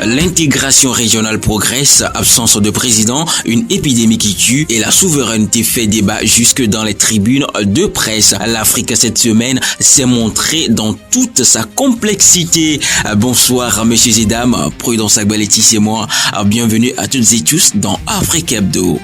L'intégration régionale progresse, absence de président, une épidémie qui tue et la souveraineté fait débat jusque dans les tribunes de presse. L'Afrique cette semaine s'est montrée dans toute sa complexité. Bonsoir messieurs et dames, Prudence Agbaletti c'est moi. Bienvenue à toutes et tous dans Afrique Hebdo.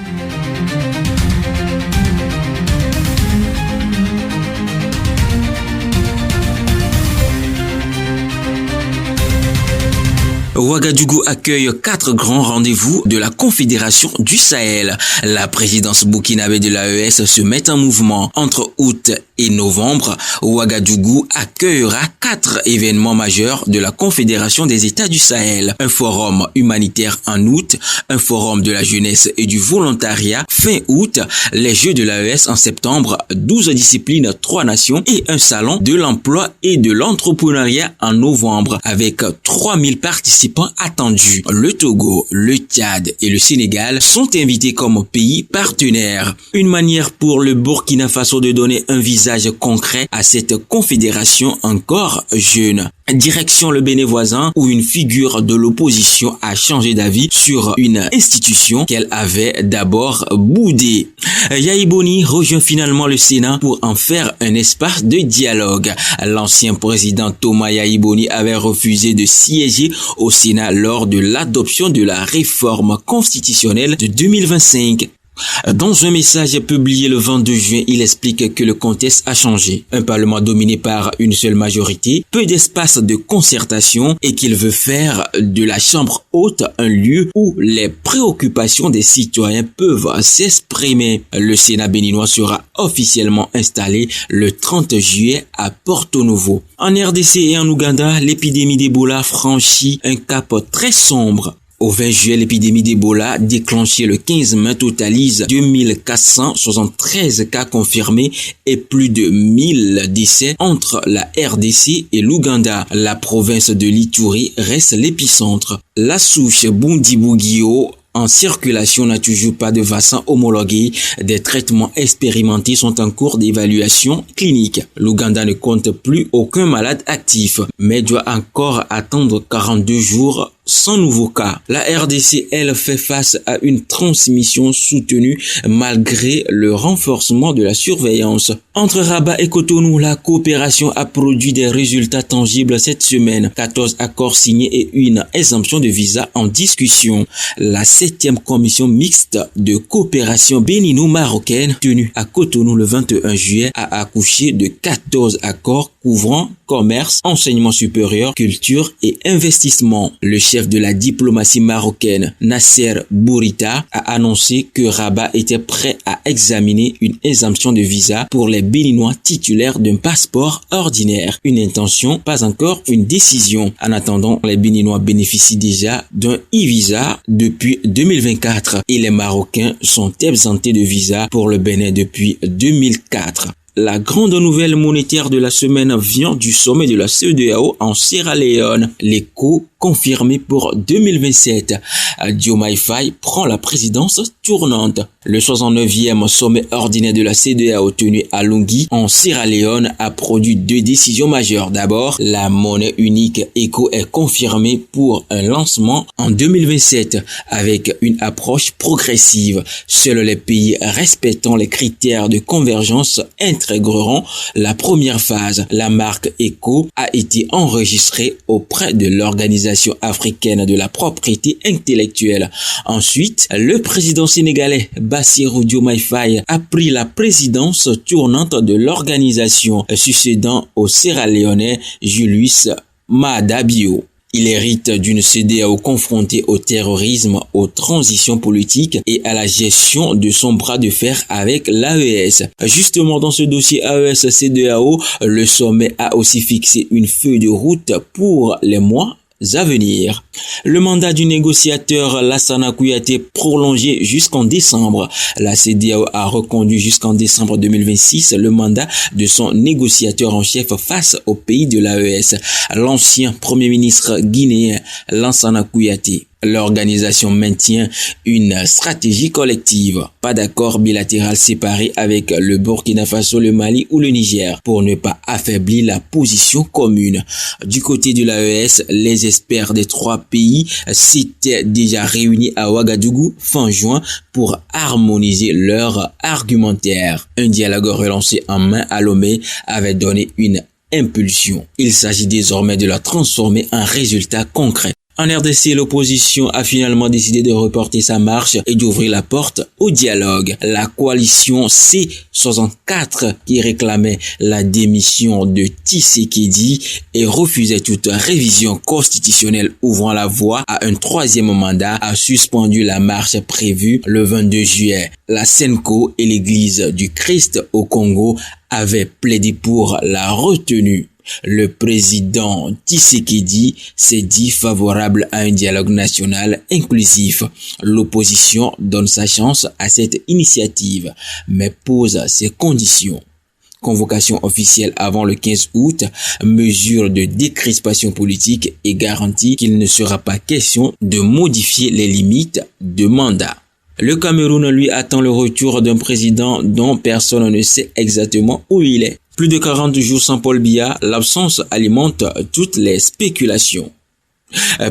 Ouagadougou accueille 4 grands rendez-vous de la Confédération du Sahel. La présidence burkinabé de l'AES se met en mouvement. Entre août et novembre, Ouagadougou accueillera 4 événements majeurs de la Confédération des États du Sahel. Un forum humanitaire en août, un forum de la jeunesse et du volontariat fin août, les Jeux de l'AES en septembre, 12 disciplines, 3 nations et un salon de l'emploi et de l'entrepreneuriat en novembre avec 3000 participants attendus. Le Togo, le Tchad et le Sénégal sont invités comme pays partenaires. Une manière pour le Burkina Faso de donner un visage concret à cette confédération encore jeune. Direction le Bénin voisin où une figure de l'opposition a changé d'avis sur une institution qu'elle avait d'abord boudée. Yayi Boni rejoint finalement le Sénat pour en faire un espace de dialogue. L'ancien président Thomas Yayi Boni avait refusé de siéger au Sénat lors de l'adoption de la réforme constitutionnelle de 2025. Dans un message publié le 22 juin, il explique que le contexte a changé. Un parlement dominé par une seule majorité, peu d'espace de concertation et qu'il veut faire de la chambre haute un lieu où les préoccupations des citoyens peuvent s'exprimer. Le Sénat béninois sera officiellement installé le 30 juillet à Porto Novo. En RDC et en Ouganda, l'épidémie d'Ebola franchit un cap très sombre. Au 20 juillet, l'épidémie d'Ebola déclenchée le 15 mai totalise 2473 cas confirmés et plus de 1000 décès entre la RDC et l'Ouganda. La province de l'Ituri reste l'épicentre. La souche Bundibugyo en circulation n'a toujours pas de vaccin homologué. Des traitements expérimentés sont en cours d'évaluation clinique. L'Ouganda ne compte plus aucun malade actif, mais doit encore attendre 42 jours sans nouveau cas. La RDC, elle, fait face à une transmission soutenue malgré le renforcement de la surveillance. Entre Rabat et Cotonou, la coopération a produit des résultats tangibles cette semaine. 14 accords signés et une exemption de visa en discussion. La 7e commission mixte de coopération bénino-marocaine tenue à Cotonou le 21 juillet a accouché de 14 accords couvrant commerce, enseignement supérieur, culture et investissement. Le chef de la diplomatie marocaine, Nasser Bourita, a annoncé que Rabat était prêt à examiner une exemption de visa pour les Béninois titulaires d'un passeport ordinaire. Une intention, pas encore une décision. En attendant, les Béninois bénéficient déjà d'un e-visa depuis 2024 et les Marocains sont exemptés de visa pour le Bénin depuis 2004. La grande nouvelle monétaire de la semaine vient du sommet de la CEDEAO en Sierra Leone. L'écho confirmé pour 2027. Diomaye Faye prend la présidence tournante. Le 69e sommet ordinaire de la CEDEAO tenu à Lungui en Sierra Leone a produit 2 décisions majeures. D'abord, la monnaie unique ECO est confirmée pour un lancement en 2027 avec une approche progressive. Seuls les pays respectant les critères de convergence intégreront la première phase. La marque ECO a été enregistrée auprès de l'Organisation africaine de la propriété intellectuelle. Ensuite, le président sénégalais Bassirou Diomaye Faye a pris la présidence tournante de l'organisation, succédant au Sierra-Léonais Julius Maada Bio. Il hérite d'une CEDEAO confrontée au terrorisme, aux transitions politiques et à la gestion de son bras de fer avec l'AES. Justement, dans ce dossier AES-CEDEAO, le sommet a aussi fixé une feuille de route pour les mois à venir. Le mandat du négociateur Lassana Kouyaté prolongé jusqu'en décembre. La CEDEAO a reconduit jusqu'en décembre 2026 le mandat de son négociateur en chef face au pays de l'AES, l'ancien premier ministre guinéen Lassana Kouyaté. L'organisation maintient une stratégie collective. Pas d'accord bilatéral séparé avec le Burkina Faso, le Mali ou le Niger pour ne pas affaiblir la position commune. Du côté de l'AES, les experts des 3 pays s'étaient déjà réunis à Ouagadougou fin juin pour harmoniser leur argumentaire. Un dialogue relancé en main à Lomé avait donné une impulsion. Il s'agit désormais de la transformer en résultat concret. En RDC, l'opposition a finalement décidé de reporter sa marche et d'ouvrir la porte au dialogue. La coalition C64, qui réclamait la démission de Tshisekedi et refusait toute révision constitutionnelle ouvrant la voie à un 3e mandat, a suspendu la marche prévue le 22 juillet. La SENCO et l'Église du Christ au Congo avaient plaidé pour la retenue. Le président Tshisekedi s'est dit favorable à un dialogue national inclusif. L'opposition donne sa chance à cette initiative, mais pose ses conditions. Convocation officielle avant le 15 août, mesure de décrispation politique et garantie qu'il ne sera pas question de modifier les limites de mandat. Le Cameroun, lui, attend le retour d'un président dont personne ne sait exactement où il est. Plus de 40 jours sans Paul Biya, l'absence alimente toutes les spéculations.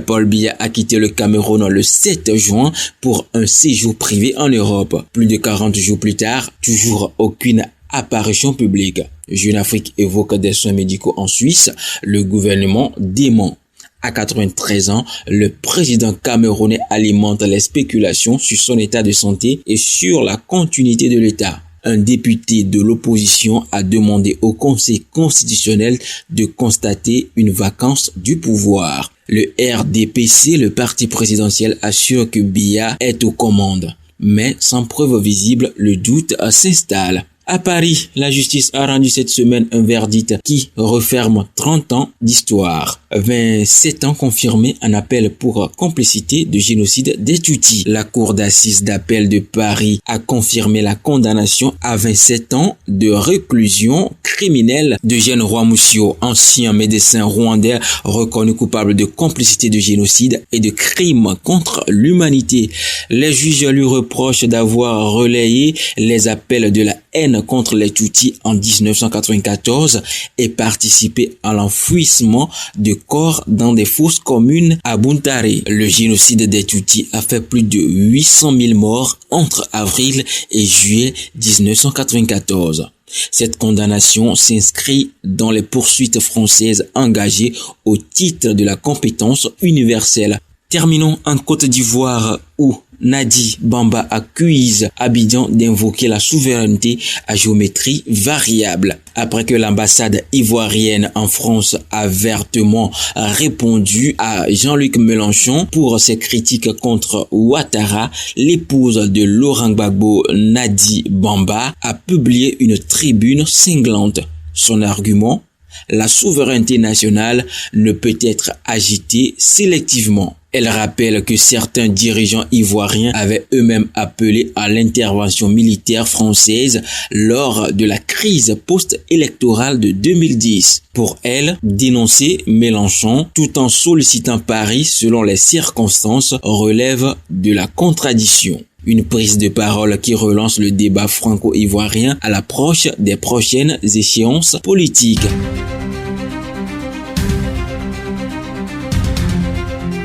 Paul Biya a quitté le Cameroun le 7 juin pour un séjour privé en Europe. Plus de 40 jours plus tard, toujours aucune apparition publique. Jeune Afrique évoque des soins médicaux en Suisse. Le gouvernement dément. À 93 ans, le président camerounais alimente les spéculations sur son état de santé et sur la continuité de l'État. Un député de l'opposition a demandé au Conseil constitutionnel de constater une vacance du pouvoir. Le RDPC, le parti présidentiel, assure que Biya est aux commandes. Mais sans preuve visible, le doute s'installe. À Paris, la justice a rendu cette semaine un verdict qui referme 30 ans d'histoire. 27 ans confirmés en appel pour complicité de génocide des Tutsis. La cour d'assises d'appel de Paris a confirmé la condamnation à 27 ans de réclusion criminelle de Jean Rwamusio, ancien médecin rwandais reconnu coupable de complicité de génocide et de crimes contre l'humanité. Les juges lui reprochent d'avoir relayé les appels de la haine contre les Tutsis en 1994 et participé à l'enfouissement de corps dans des fosses communes à Buntare. Le génocide des Tutsis a fait plus de 800 000 morts entre avril et juillet 1994. Cette condamnation s'inscrit dans les poursuites françaises engagées au titre de la compétence universelle. Terminons en Côte d'Ivoire où Nadi Bamba accuse Abidjan d'invoquer la souveraineté à géométrie variable. Après que l'ambassade ivoirienne en France a vertement répondu à Jean-Luc Mélenchon pour ses critiques contre Ouattara, l'épouse de Laurent Gbagbo, Nadi Bamba, a publié une tribune cinglante. Son argument: la souveraineté nationale ne peut être agitée sélectivement. Elle rappelle que certains dirigeants ivoiriens avaient eux-mêmes appelé à l'intervention militaire française lors de la crise post-électorale de 2010. Pour elle, dénoncer Mélenchon tout en sollicitant Paris selon les circonstances relève de la contradiction. Une prise de parole qui relance le débat franco-ivoirien à l'approche des prochaines échéances politiques.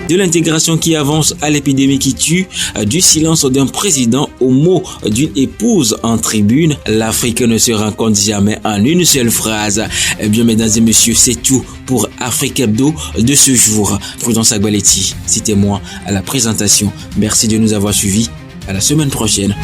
De l'intégration qui avance à l'épidémie qui tue, du silence d'un président au mot d'une épouse en tribune, l'Afrique ne se rencontre jamais en une seule phrase. Eh bien, mesdames et messieurs, c'est tout pour Afrique Hebdo de ce jour. Prudence Agbaletti, c'était moi à la présentation. Merci de nous avoir suivis. À la semaine prochaine.